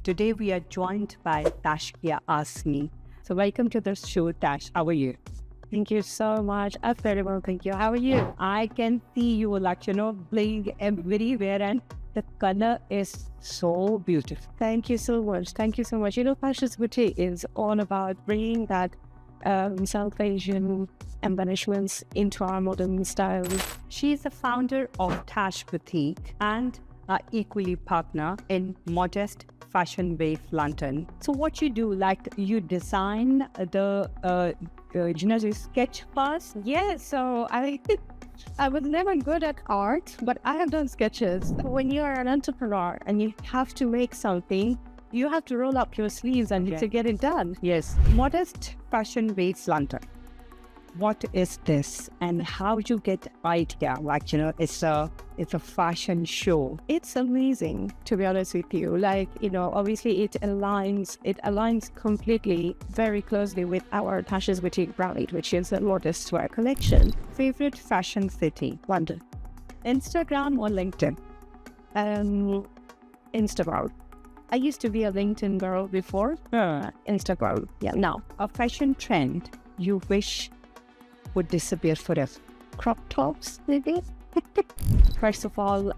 Today we are joined by Taskia Azmi. So welcome to the show, Tash. How are you? Thank you so much. I'm very well, thank you. How are you? I can see you playing everywhere and the color is so beautiful. Thank you so much. Thank you so much. Tash Boutique is all about bringing that South Asian embellishments into our modern style. She is the founder of Tash Boutique and are equally partner in Modest Fashion Wave London. So what you do, you design the sketch first? Yeah, so I was never good at art, but I have done sketches. When you're an entrepreneur and you have to make something, you have to roll up your sleeves and to get it done. Yes. Modest Fashion Wave London. What is this and how you get idea? It's a fashion show. It's amazing, to be honest with you. Obviously it aligns completely, very closely with our Tash Boutique brand, which is the modest wear collection. Favorite fashion city? London. Instagram or LinkedIn? Instagram. I used to be a LinkedIn girl before. Instagram. Yeah, now. A fashion trend you wish would disappear forever? Crop tops, maybe? First of all,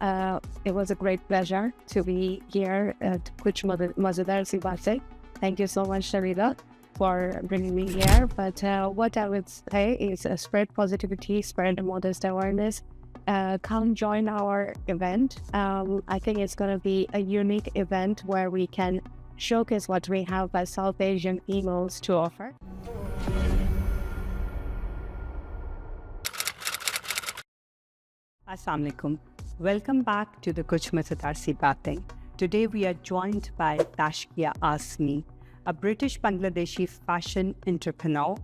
it was a great pleasure to be here at Kuch, Mazedaar. Thank you so much, Shahnilah, for bringing me here. But what I would say is spread positivity, spread modest awareness. Come join our event. I think it's going to be a unique event where we can showcase what we have as South Asian females to offer. Assalamu alaikum. Welcome back to the Kuch Mazedaar Batain. Today we are joined by Taskia Azmi, a British Bangladeshi fashion entrepreneur,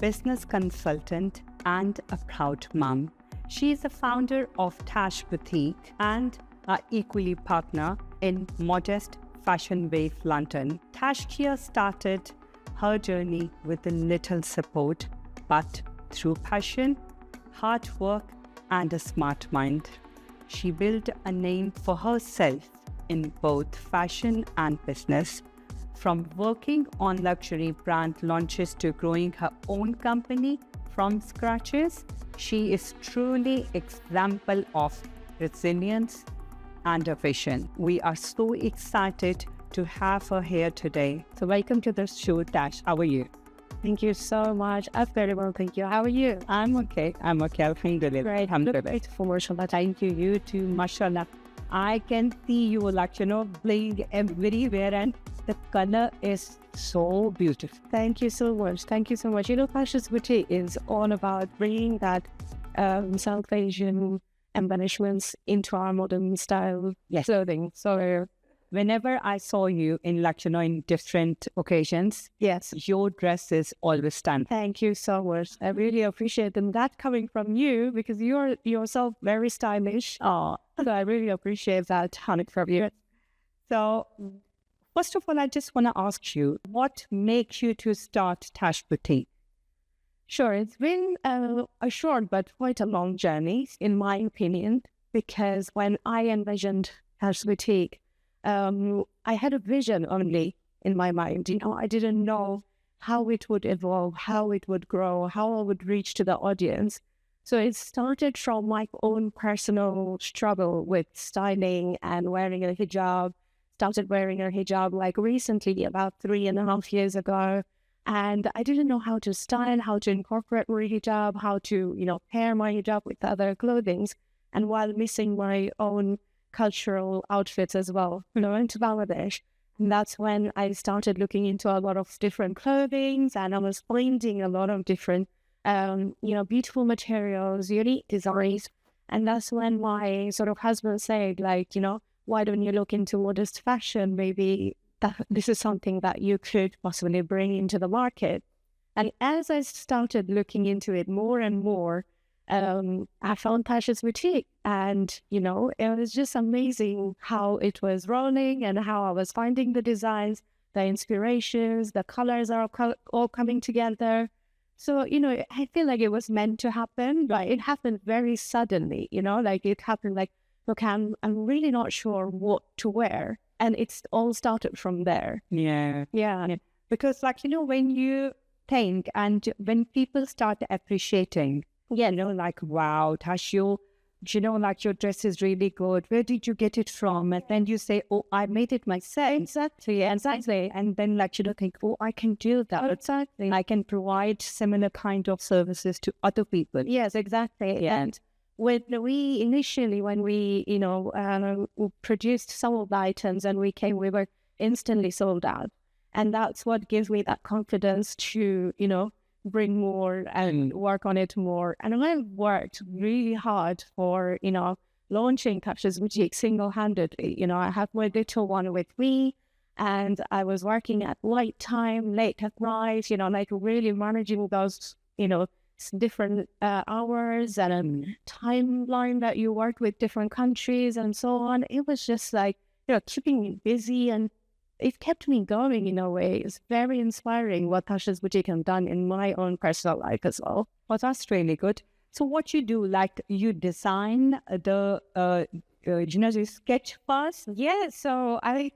business consultant, and a proud mom. She is the founder of Tash Boutique and are equally partner in Modest Fashion Wave London. Tashkia started her journey with a little support, but through passion, hard work, and a smart mind, she built a name for herself in both fashion and business. From working on luxury brand launches to growing her own company from scratches, she is truly example of resilience and a vision. We are so excited to have her here today. So welcome to the show, Tash. How are you? Thank you so much. I'm very well, thank you. How are you? I'm okay. Alhamdulillah. Great. Alhamdulillah. Beautiful, mashallah. Thank you. You too, mashallah. I can see you playing everywhere and the color is so beautiful. Thank you so much. Thank you so much. Tash Boutique is all about bringing that South Asian embellishments into our modern style clothing. So whenever I saw you in in different occasions, yes, your dress is always stunning. Thank you so much. I really appreciate that coming from you because you're yourself very stylish. So I really appreciate that coming from you. So first of all, I just want to ask you, what makes you to start Tash Boutique? Sure, it's been a short but quite a long journey, in my opinion, because when I envisioned Tash Boutique, I had a vision only in my mind. I didn't know how it would evolve, how it would grow, how I would reach to the audience. So it started from my own personal struggle with styling and wearing a hijab. Started wearing a hijab recently, about 3.5 years ago. And I didn't know how to style, how to incorporate my hijab, how to, pair my hijab with other clothing. And while missing my own cultural outfits as well, into Bangladesh. And that's when I started looking into a lot of different clothing, and I was finding a lot of different, beautiful materials, unique designs. And that's when my sort of husband said, why don't you look into modest fashion? Maybe this is something that you could possibly bring into the market. And as I started looking into it more and more, I found Tash Boutique, and it was just amazing how it was rolling and how I was finding the designs, the inspirations, the colors are all coming together. So I feel like it was meant to happen, but it happened very suddenly. It happened look, I'm really not sure what to wear, And it's all started from there. Yeah. Yeah. Because like, when you think and when people start appreciating, like, wow, Tash, like your dress is really good. Where did you get it from? And then you say, oh, I made it myself. Exactly. And then like, think, oh, I can do that. Exactly. I can provide similar kind of services to other people. Yes, exactly. Yeah. And when we produced some of the items and we were instantly sold out. And that's what gives me that confidence to, bring more and work on it more. And I worked really hard for, launching Tash Boutique single-handedly. I have my little one with me, and I was working at night time, late at night, like really managing those, different hours and a timeline that you work with different countries and so on. It was just like, keeping me busy, and it kept me going in a way. It's very inspiring what Tash Boutique has done in my own personal life as well. Well, that's really good. So what you do, like you design the sketch first? Yeah, so I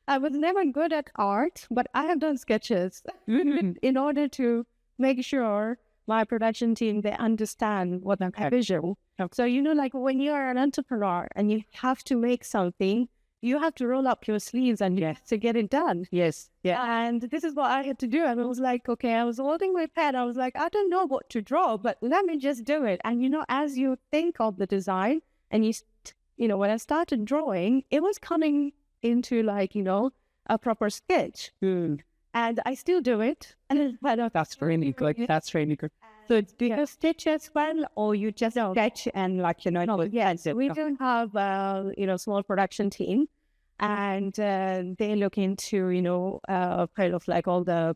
was never good at art, but I have done sketches in order to make sure my production team, they understand what I'm visual. So, like when you're an entrepreneur and you have to make something, you have to roll up your sleeves and to get it done. Yes. Yeah. And this is what I had to do. And I was like, okay, I was holding my pen. I was like, I don't know what to draw, but let me just do it. And, as you think of the design and when I started drawing, it was coming into like, a proper sketch. And I still do it. That's really good. That's really good. So do you stitch as well, or you just sketch and like, Yes, we do have, small production team, and they look into, kind of like all the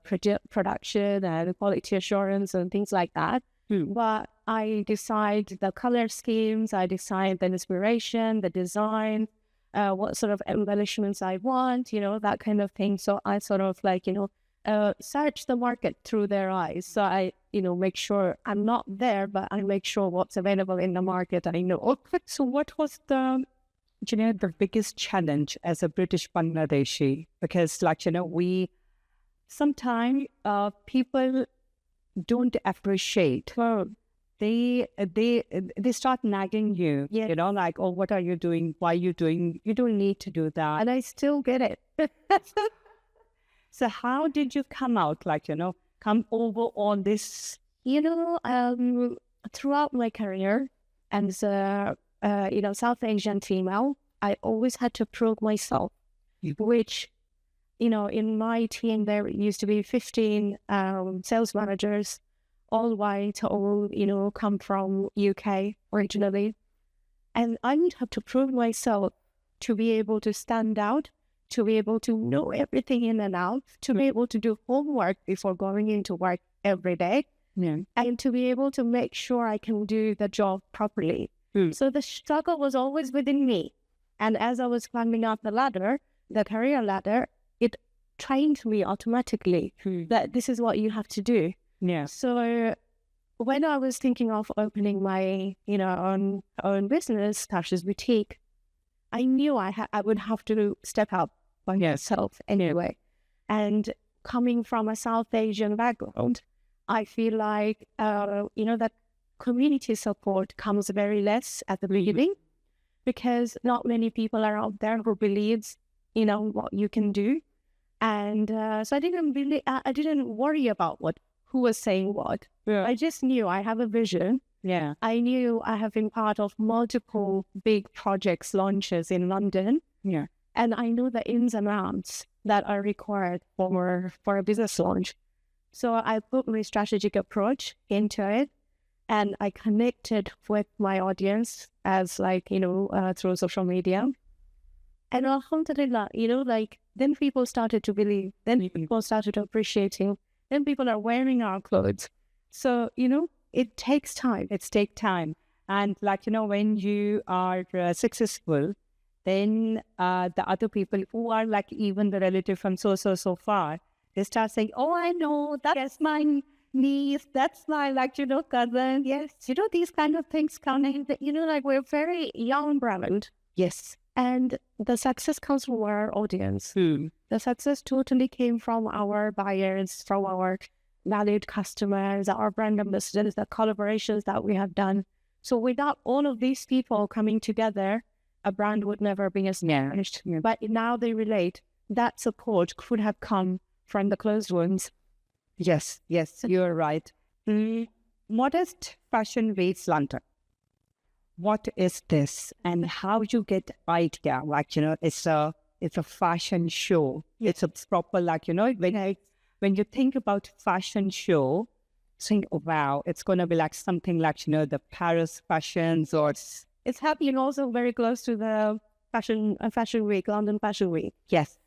production and quality assurance and things like that. But I decide the color schemes, I decide the inspiration, the design, what sort of embellishments I want, that kind of thing. So I sort of like, search the market through their eyes. So I, make sure I'm not there, but I make sure what's available in the market. I know. So what was the biggest challenge as a British Bangladeshi? Because like, we sometimes people don't appreciate. They start nagging you, like, oh, what are you doing? Why are you doing? You don't need to do that. And I still get it. So how did you come out, like, come over on this? Throughout my career as a, South Asian female, I always had to prove myself, which, in my team, there used to be 15 sales managers, all white, all, come from UK originally. And I would have to prove myself to be able to stand out, to be able to know everything in and out, to be able to do homework before going into work every day, and to be able to make sure I can do the job properly. So the struggle was always within me. And as I was climbing up the ladder, the career ladder, it trained me automatically that this is what you have to do. Yeah. So when I was thinking of opening my, own business, Tash Boutique, I knew I would have to step up by myself anyway. And coming from a South Asian background, I feel like, that community support comes very less at the beginning, because not many people are out there who believes, what you can do. And so I didn't worry about who was saying what. Yeah. I just knew I have a vision. Yeah. I knew I have been part of multiple big projects launches in London. Yeah. And I know the ins and outs that are required for a business launch. So I put my strategic approach into it, and I connected with my audience as through social media. And alhamdulillah, then people started to believe, then people started appreciating, then people are wearing our clothes. So, it takes time. It takes time. And when you are successful, then the other people who are like even the relative from so far, they start saying, oh, I know, that's my niece, that's my cousin. Yes. These kind of things come in. We're very young brand. Yes. And the success comes from our audience. The success totally came from our buyers, from our valued customers, our brand ambassadors, the collaborations that we have done. So without all of these people coming together, a brand would never be established. Yeah. But now they relate. That support could have come from the closed ones. Yes, you're right. Modest Fashion Week London. What is this, and how you get idea? Like, it's a fashion show. It's a proper, like, when you think about fashion show, think, oh, wow, it's going to be like something like, the Paris fashions, or It's happening also very close to the fashion week, London Fashion Week. yes.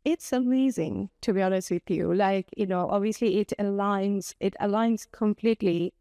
It's amazing, to be honest with you. Like, obviously it aligns completely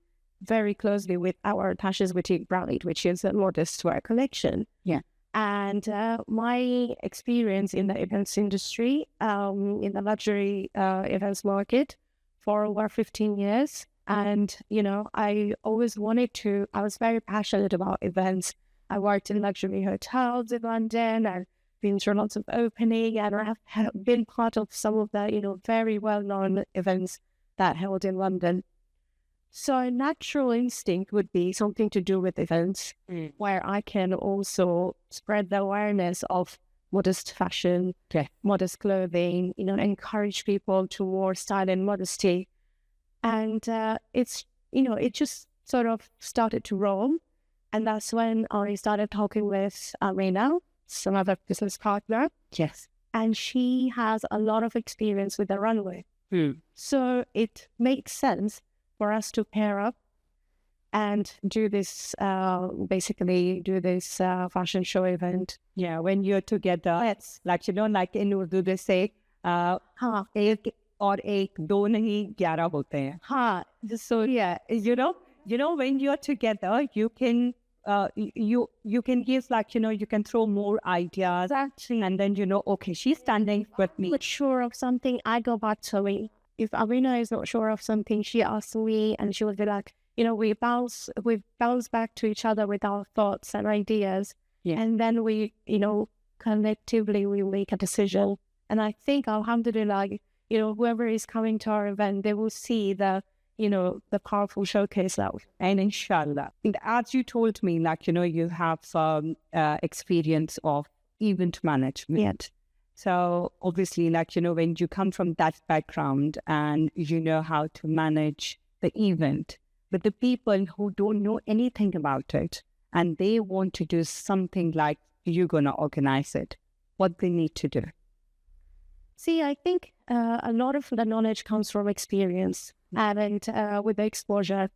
very closely with our Tash Boutique brand, which is a modest wear collection. Yeah. And my experience in the events industry, in the luxury events market for over 15 years. And, I always I was very passionate about events. I worked in luxury hotels in London and been through lots of opening, and I have been part of some of the, very well-known events that held in London. So a natural instinct would be something to do with events where I can also spread the awareness of modest fashion, modest clothing, encourage people to more style and modesty. And it just sort of started to roll. And that's when I started talking with Reina, some other business partner. Yes. And she has a lot of experience with the runway. So it makes sense for us to pair up and do this, fashion show event. Yeah, when you're together, it's like, like in Urdu they say, एक और एक दो नहीं 11 होते हैं. So Yeah, when you're together, you can you can give, like, you can throw more ideas, actually, and then okay, she's standing with me. not sure of something, I go back to me. If Arina is not sure of something, she asks me, and she would be like, we bounce back to each other with our thoughts and ideas. Yeah. And then we, collectively we make a decision. And I think, alhamdulillah, whoever is coming to our event, they will see the powerful showcase that. And inshallah, and as you told me, like, you have experience of event management. So obviously, like, when you come from that background and you know how to manage the event, but the people who don't know anything about it and they want to do something like you're going to organize it, what they need to do? See, I think a lot of the knowledge comes from experience and with the exposure.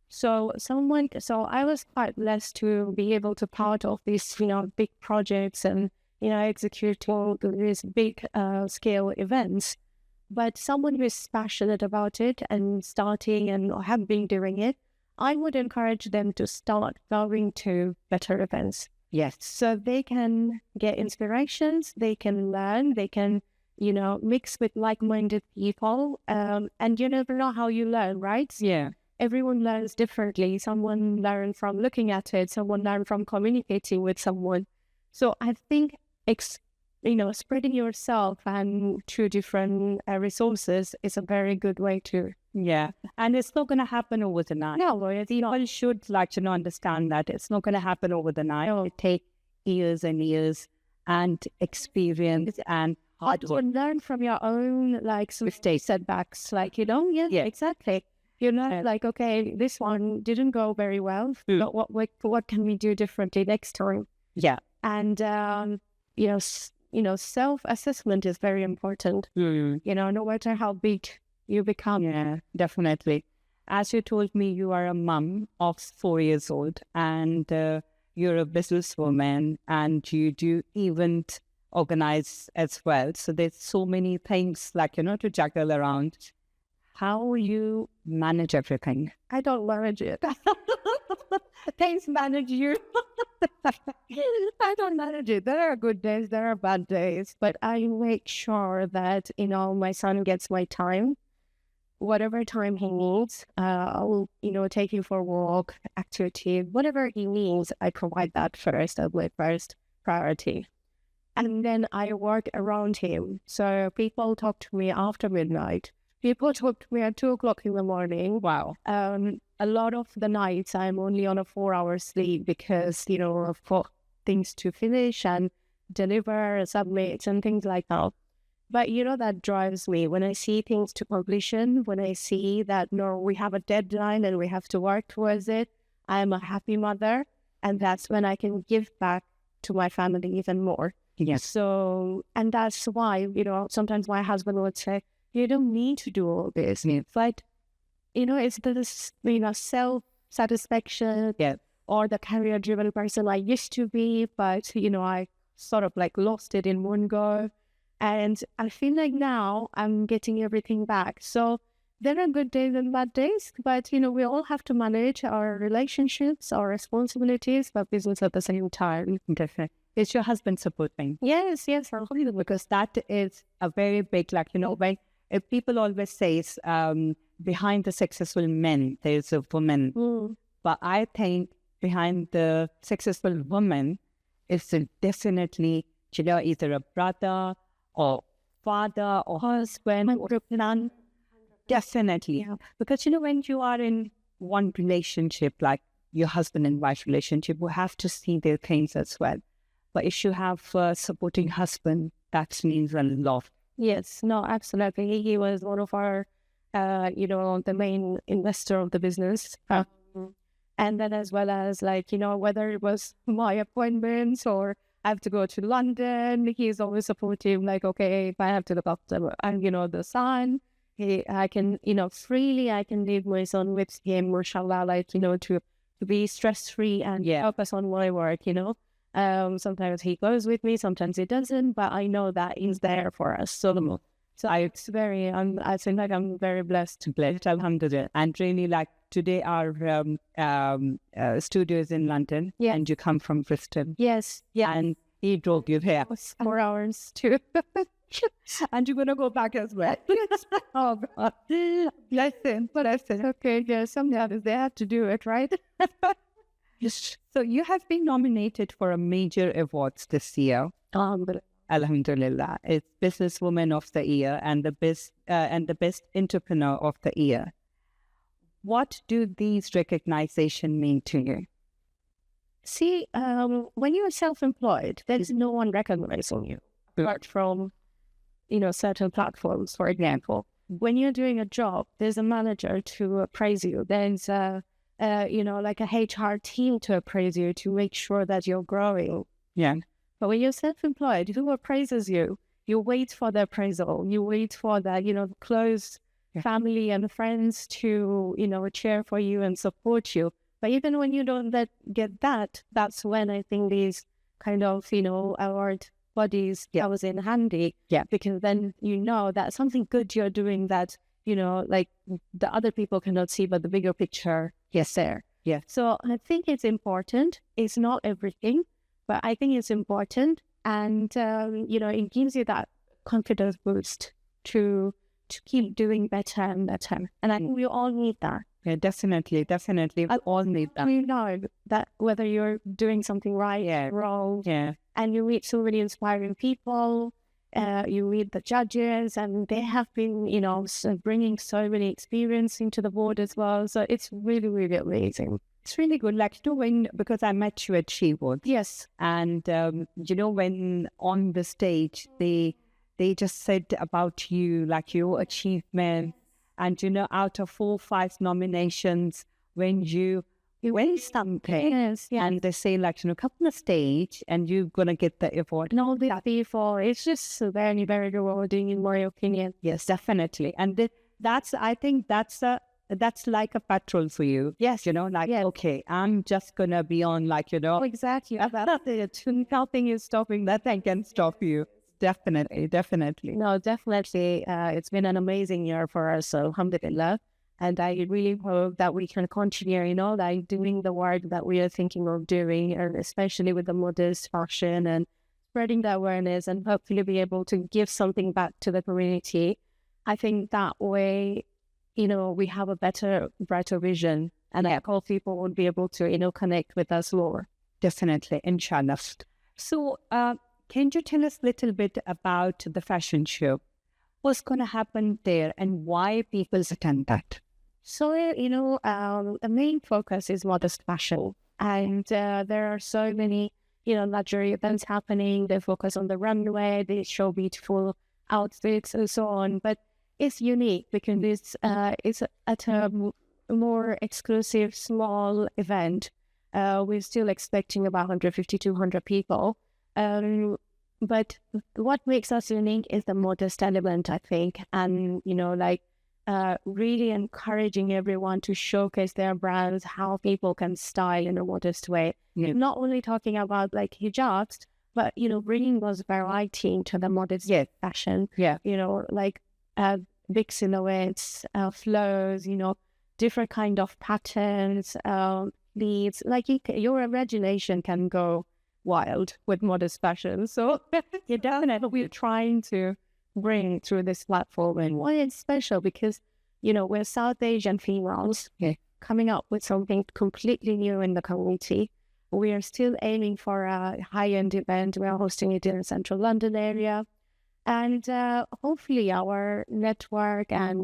So I was quite blessed to be able to part of these, big projects and, executing these big scale events. But someone who is passionate about it and starting and have been doing it, I would encourage them to start going to better events. Yes. So they can get inspirations, they can learn, they can, mix with like-minded people. And you never know how you learn, right? Yeah. Everyone learns differently. Someone learns from looking at it. Someone learns from communicating with someone. So I think, spreading yourself and through different resources is a very good way to. Yeah. And it's not going to happen over the night. No, People should, like, understand that it's not going to happen over the night. No. It takes years and years and experience and hard work. Learn from your own, mistakes, setbacks. Yeah, exactly. Like, okay, this one didn't go very well. But what can we do differently next time? Yeah. And, self-assessment is very important. No matter how big you become. Yeah, definitely. As you told me, you are a mom of 4 years old and you're a businesswoman and you do event organize as well. So there's so many things, like, to juggle around. How you manage everything? I don't manage it. Things manage you. I don't manage it. There are good days, there are bad days, but I make sure that, my son gets my time. whatever time he needs, I'll, take him for a walk, activity, whatever he needs, I provide that first as my first priority. And then I work around him. So people talk to me after midnight. People talk to me at 2 o'clock in the morning. Wow. A lot of the nights I'm only on a 4-hour sleep because, I've got things to finish and deliver, submit, and things like that. But, that drives me when I see things to completion, when I see that, no, we have a deadline and we have to work towards it. I'm a happy mother. And that's when I can give back to my family even more. Yes. So, and that's why, sometimes my husband would say, you don't need to do all this. But, it's this, self-satisfaction or the career-driven person I used to be, but, I sort of like lost it in one go. And I feel like now I'm getting everything back. So there are good days and bad days, but, we all have to manage our relationships, our responsibilities, but business at the same time. Definitely. Is your husband supporting? Yes. Because that is a very big, when if people always say behind the successful men, there's a woman. But I think behind the successful woman is definitely, either a brother or father or husband or son. Definitely. Yeah. Because, when you are in one relationship, like your husband and wife relationship, we have to see their things as well. But if you have a supporting husband, that means a lot. Yes, no, absolutely. He was one of our, the main investor of the business. And then as well as whether it was my appointments or I have to go to London, he's always supportive. Okay, if I have to look after, the son, I can, freely, I can leave my son with him, mashallah, to be stress-free and focus on my work, Sometimes he goes with me, sometimes he doesn't, but I know that he's there for us. So I feel like I'm very blessed. Alhamdulillah. And really, today our studio is in London, and you come from Bristol. Yes. Yeah. And he drove you here. 4 hours too. And you're going to go back as well. Oh, God. Bless him. Okay, yeah, sometimes they have to do it, right? So you have been nominated for a major awards this year. Alhamdulillah. It's Businesswoman of the Year and the best Entrepreneur of the Year. What do these recognitions mean to you? See, when you're self-employed, there is no one recognizing you apart from, certain platforms, for example. When you're doing a job, there's a manager to appraise you. There's a HR team to appraise you to make sure that you're growing. Yeah. But when you're self-employed, who appraises you? You wait for the appraisal. You wait for the, close family and friends to, cheer for you and support you. But even when you don't get that, that's when I think these kind of, award bodies comes in handy. Yeah. Because then that something good you're doing that, the other people cannot see, but the bigger picture is there. Yeah. So I think it's important. It's not everything, but I think it's important. And, it gives you that confidence boost to keep doing better and better. And I think we all need that. Yeah, definitely. We all need that. We know that whether you're doing something right or wrong, and you meet so many inspiring people, you meet the judges, and they have been, bringing so many experience into the board as well. So it's really, really amazing. It's really good. Because I met you at She Wood. Yes. And, when on the stage, they just said about you, your achievement. And, out of 4 or 5 nominations, when you win something, and they say, come on the stage and you're going to get the award. And all these people, it's just very, very rewarding in my opinion. Yes, definitely. And I think that's like a petrol for you. Yes. Okay, I'm just going to be on Exactly. Nothing is stopping that. I can stop you. Definitely. No, definitely. It's been an amazing year for us, so alhamdulillah. And I really hope that we can continue, doing the work that we are thinking of doing, and especially with the modest fashion and spreading the awareness, and hopefully be able to give something back to the community. I think that way, we have a brighter vision, and I hope people will be able to, connect with us more. Definitely, inshallah. So, can you tell us a little bit about the fashion show? What's going to happen there and why people attend that? So, the main focus is modest fashion. And there are so many, luxury events happening. They focus on the runway, they show beautiful outfits and so on. But it's unique because it's at a more exclusive, small event. We're still expecting about 150, 200 people. But what makes us unique is the modest element, I think. And, really encouraging everyone to showcase their brands, how people can style in a modest way. Yeah. Not only talking about like hijabs, but, bringing those variety into the modest fashion. Yeah. Big silhouettes, flows, different kind of patterns, leads. Like your imagination can go wild with modest fashion. So definitely we're trying to bring through this platform. And why it's special because, we're South Asian females coming up with something completely new in the community. We are still aiming for a high-end event. We are hosting it in the central London area. And hopefully our network and,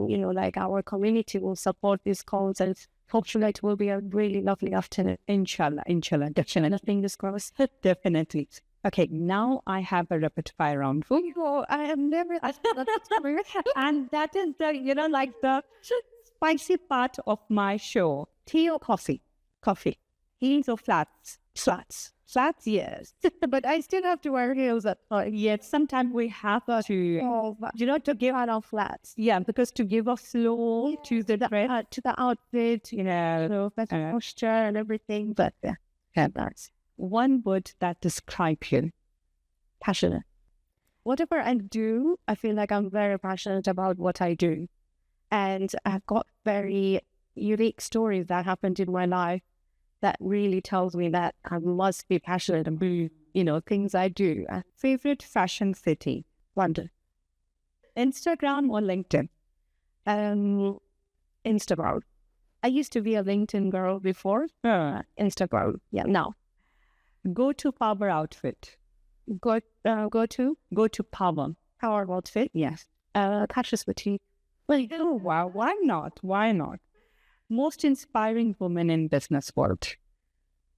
our community will support this cause. And hopefully it will be a really lovely afternoon. Inshallah, definitely. Fingers crossed. Definitely. Okay, now I have a rapid fire round for you. Oh, I have never and that is the, the spicy part of my show. Tea or coffee? Coffee. Heels or flats? Flats. Flats, yes. But I still have to wear heels at times. Yes, sometimes we have to, to give out our flats. Yeah, because to give a flow to the dress, to the outfit, better posture and everything. But that's one word that describes you. Passionate. Whatever I do, I feel like I'm very passionate about what I do. And I've got very unique stories that happened in my life that really tells me that I must be passionate about, things I do. Favorite fashion city? London. Instagram or LinkedIn? Instagram. I used to be a LinkedIn girl before. Instagram. Yeah, now. Go to power outfit. Go to power. Power outfit. Yes. Tash Boutique. Oh, wow. Why not? Most inspiring woman in business world?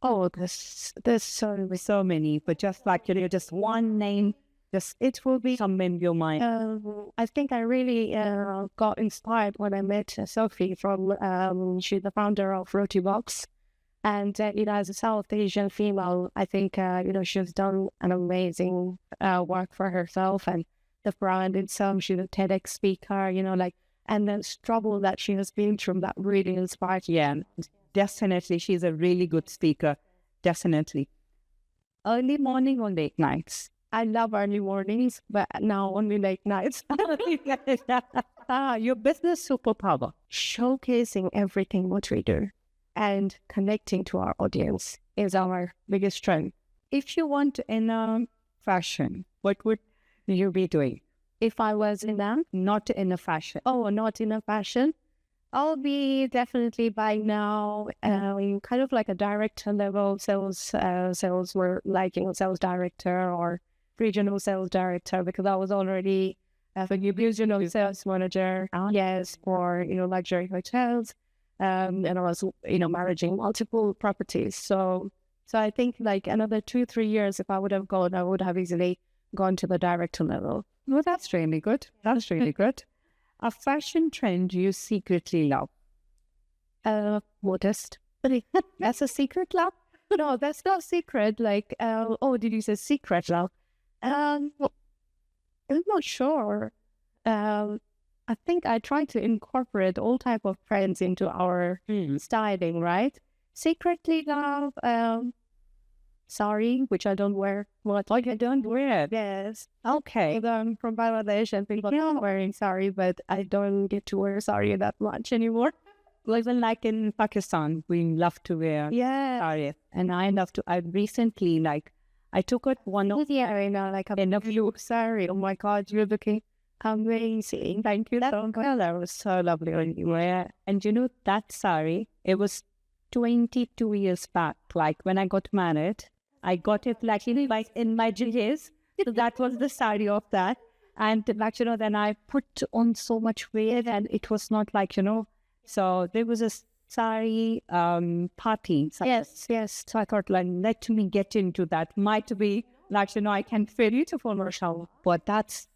Oh, there's so many, but just like, just one name, it will be some in your mind. I think I really got inspired when I met Sophie from, she's the founder of Roti Box. And, as a South Asian female, I think, she's done an amazing work for herself and the brand itself. She's a TEDx speaker, and the struggle that she has been through that really inspired. Yeah, definitely. She's a really good speaker. Definitely. Early morning or late nights? I love early mornings, but now only late nights. Your business superpower? Showcasing everything what we do and connecting to our audience is our biggest strength. If you want in fashion, what would you be doing? If I was in a... Not in a fashion. Oh, not in a fashion. I'll be definitely by now kind of like a director level sales sales director or regional sales director, because I was already a regional sales manager. Yes, for luxury hotels, and I was managing multiple properties. So I think like another 2-3 years, if I would have gone, I would have easily gone to the director level. Well, that's really good. That's really good. A fashion trend you secretly love? Modest. That's a secret love? No, that's not secret. Like, did you say secret love? I'm not sure. I think I try to incorporate all type of trends into our styling, right? Secretly love, sari, which I don't wear much. Like I don't wear it? Yes. Okay. I'm from Bangladesh and people are wearing sari, but I don't get to wear sari that much anymore. Even like in Pakistan, we love to wear sari. And I love to, I recently, I took it one of in a blue sari. Oh my God, you're looking Amazing. Thank you so much. That was so lovely on you. Yeah. And you know, that sari, it was 22 years back. Like when I got married, I got it like, you know, like in my jewels. So that was the sari of that. And like, you know, then I put on so much weight and it was not like, you know, so there was a sari party. So, Yes. so I thought, like, let me get into that. Might be like, you know, I can feel beautiful or shower, but that's,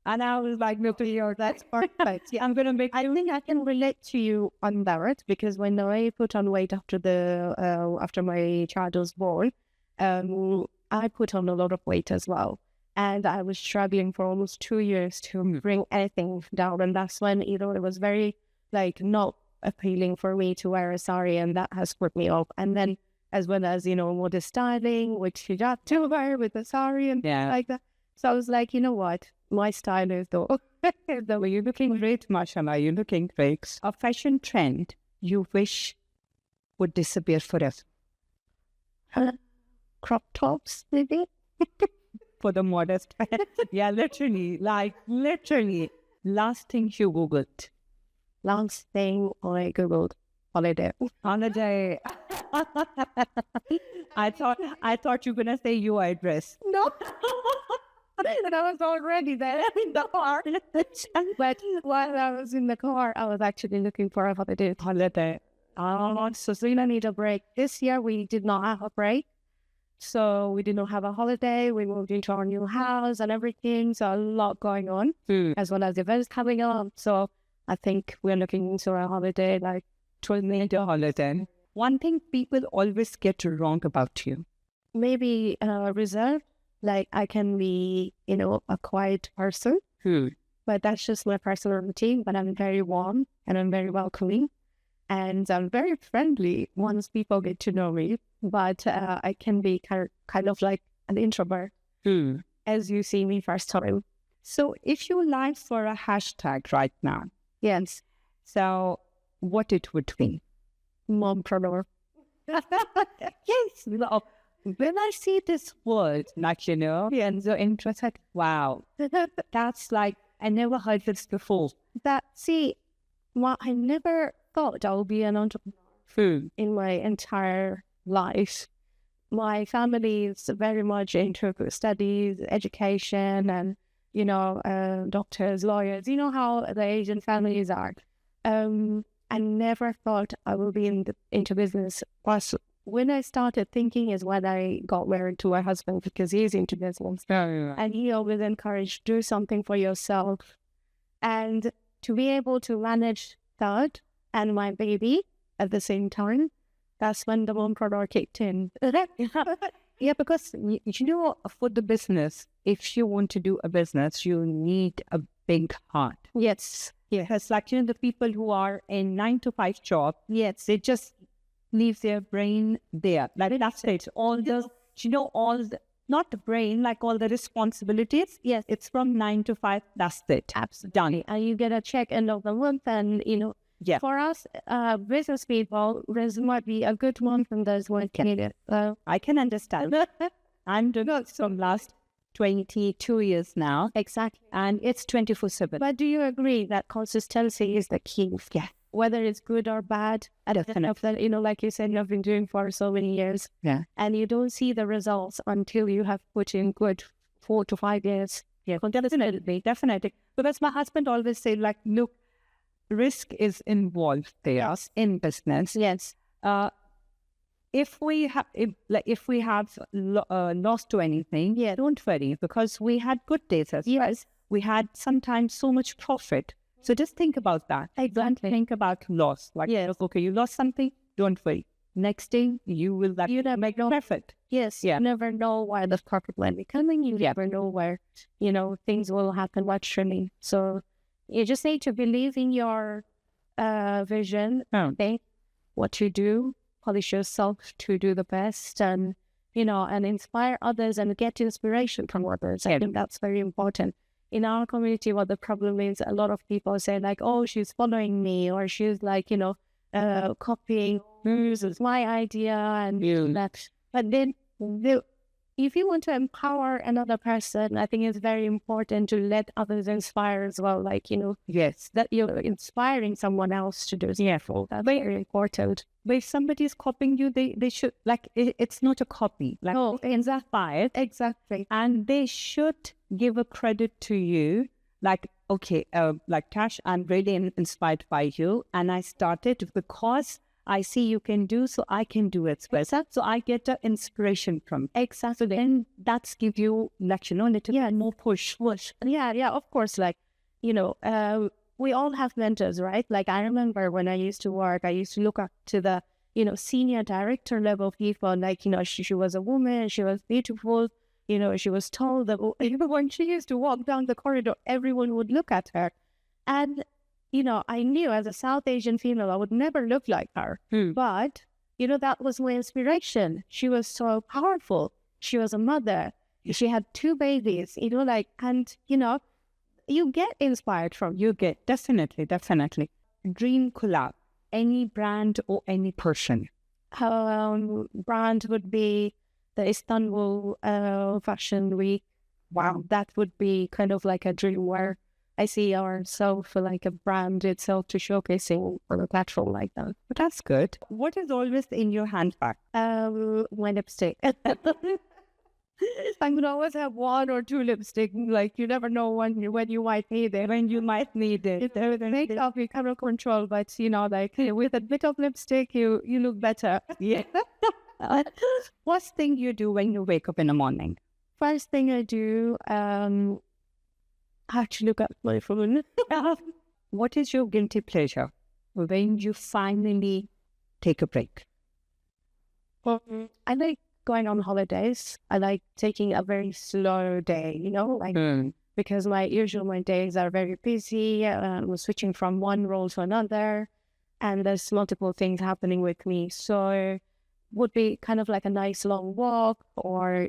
and I was like, no, that's perfect. Yeah, I'm gonna make. I think I can relate to you on that because when I put on weight after my child was born, I put on a lot of weight as well, and I was struggling for almost 2 years to bring anything down, and that's when it was very like not appealing for me to wear a sari, and that has put me off. And then as well as modest styling, which you got to wear with the sari and like that. So I was like, you know what? My style is though. You're looking great, mashallah. You're looking great. A fashion trend you wish would disappear forever? Crop tops, maybe? For the modest. Yeah, literally. Last thing you Googled. Last thing I Googled. Holiday. I thought you were gonna say your address. No. And I was already there in the car. But while I was in the car, I was actually looking for a holiday. So we need a break. This year we did not have a break. So we did not have a holiday. We moved into our new house and everything. So a lot going on, as well as events coming up. So I think we're looking into a holiday, like 20 holiday. One thing people always get wrong about you. Maybe reserved. Like I can be, a quiet person, but that's just my personal routine. But I'm very warm and I'm very welcoming, and I'm very friendly once people get to know me. But I can be kind of like an introvert, as you see me first time. So if you like for a hashtag right now, yes. So what it would be? Mompreneur. Yes. No. When I see this word, and so interested, wow, that's like, I never heard this before. I never thought I would be an entrepreneur in my entire life. My family is very much into studies, education, and, doctors, lawyers. You know how the Asian families are. I never thought I would be into business. Plus, when I started thinking is when I got married to my husband because he's into business. And he always encouraged, do something for yourself. And to be able to manage that and my baby at the same time, that's when the mompreneur kicked in. Yeah, because, for the business, if you want to do a business, you need a big heart. Yes. Because like, the people who are in 9-to-5 job, yes, they just leave their brain there. Like that's it. All the, not the brain, like all the responsibilities. Yes. It's from 9-to-5. That's it. Absolutely. Done. And you get a check end of the month and, for us, business people, there might be a good month and there's one need it. I can understand. I'm doing it from last 22 years now. Exactly. And it's 24/7. But do you agree that consistency is the key? Yeah. Whether it's good or bad, definitely. Like you said, you have been doing for so many years. Yeah. And you don't see the results until you have put in good 4 to 5 years. Yeah, definitely. Because my husband always said, like, look, risk is involved there in business. Yes. If we have lost to anything, don't worry, because we had good days as well. We had sometimes so much profit. So just think about that. Exactly. Don't think about loss. Like, okay, you lost something, don't worry. Next thing, you will make no profit. Yes, you never know where the profit will be coming. You never know where, things will happen naturally. So you just need to believe in your vision, think what you do, polish yourself to do the best, and, and inspire others and get inspiration from others. I think that's very important. In our community, what the problem is, a lot of people say like, oh, she's following me, or she's like, copying, this is my idea, and that. But then, if you want to empower another person, I think it's very important to let others inspire as well. Like, Yes. that you're inspiring someone else to do something. That's very important. But if somebody is copying you, they should, like, it's not a copy. Like, Oh, inspired. exactly. And they should give a credit to you. Like, okay, like Tash, I'm really inspired by you. And I started because I see you can do, so I can do it. Exactly. So I get the inspiration from. Exactly. And that's give you, like, little bit more push. Yeah, of course. Like, we all have mentors, right? Like, I remember when I used to work, I used to look up to the, senior director level people. Like, she was a woman, she was beautiful, she was tall. That when she used to walk down the corridor, everyone would look at her. And, I knew as a South Asian female, I would never look like her. But, that was my inspiration. She was so powerful. She was a mother. She had 2 babies, and, you get inspired from. You get, definitely. Dream collab, any brand or any person. Brand would be the Istanbul Fashion Week. Wow. That would be kind of like a dream where I see ourselves like a brand itself to showcasing on a platform like that. But that's good. What is always in your handbag? My lipstick. I would always have 1 or 2 lipstick. Like, you never know when you might need it. When you might need it. Makeup you cannot control, but like with a bit of lipstick, you look better. Yeah. First thing you do when you wake up in the morning? First thing I do, I have to look at my phone. What is your guilty pleasure when you finally take a break? I like going on holidays. I like taking a very slow day, because my days are very busy. I'm switching from one role to another, and there's multiple things happening with me. So would be kind of like a nice long walk, or,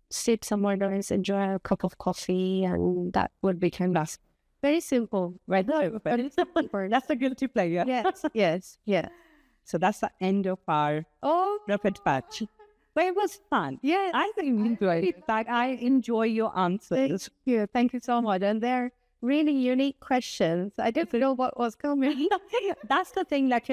sit somewhere nice, enjoy a cup of coffee, and that would be kind of very simple, right? No, but it's that's a guilty pleasure. Yes. So that's the end of our rapid patch. But it was fun. Yeah, I think enjoyed it. Like, I enjoy your answers. Thank you so much. And they're really unique questions. I didn't know what was coming. That's the thing, like,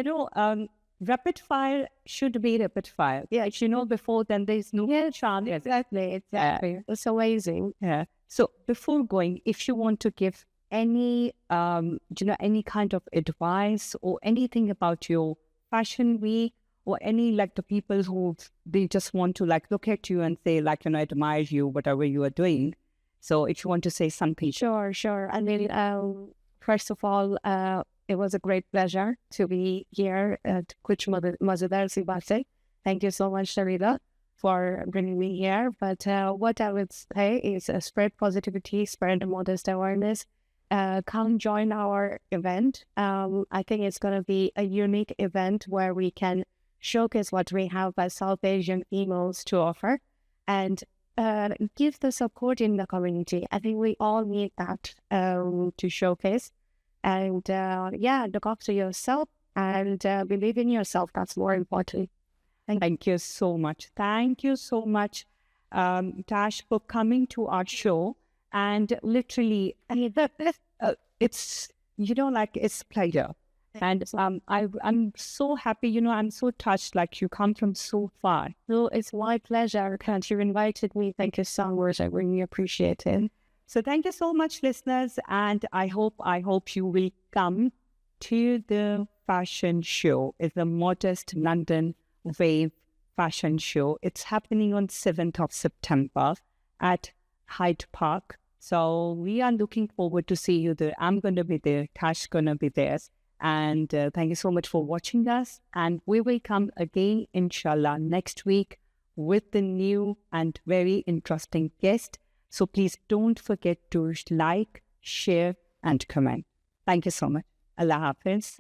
rapid fire should be rapid fire. Yeah, before then there's no chance. Exactly. It's amazing. Yeah. So before going, if you want to give any, any kind of advice or anything about your fashion week, or any, like, the people who they just want to, like, look at you and say, like, admire you, whatever you are doing. So if you want to say something. Sure. I mean, first of all, it was a great pleasure to be here at Kuch Mazedaar Batain. Thank you so much, Shahnilah, for bringing me here. But what I would say is spread positivity, spread modest awareness. Come join our event. I think it's going to be a unique event where we can showcase what we have as South Asian females to offer, and give the support in the community. I think we all need that to showcase. And look after yourself and believe in yourself. That's more important. Thank you so much. Thank you so much, Tash, for coming to our show. And literally, it's, it's pleasure. And I'm so happy, I'm so touched, like, you come from so far. No, it's my pleasure. Can't you invited me? Thank you so much. I really appreciate it. So thank you so much, listeners. And I hope you will come to the fashion show. It's the Modest London Wave Fashion Show. It's happening on 7th of September at Hyde Park. So we are looking forward to see you there. I'm going to be there. Tash going to be there. And thank you so much for watching us. And we will come again, inshallah, next week with the new and very interesting guest. So please don't forget to like, share, and comment. Thank you so much. Allah Hafiz.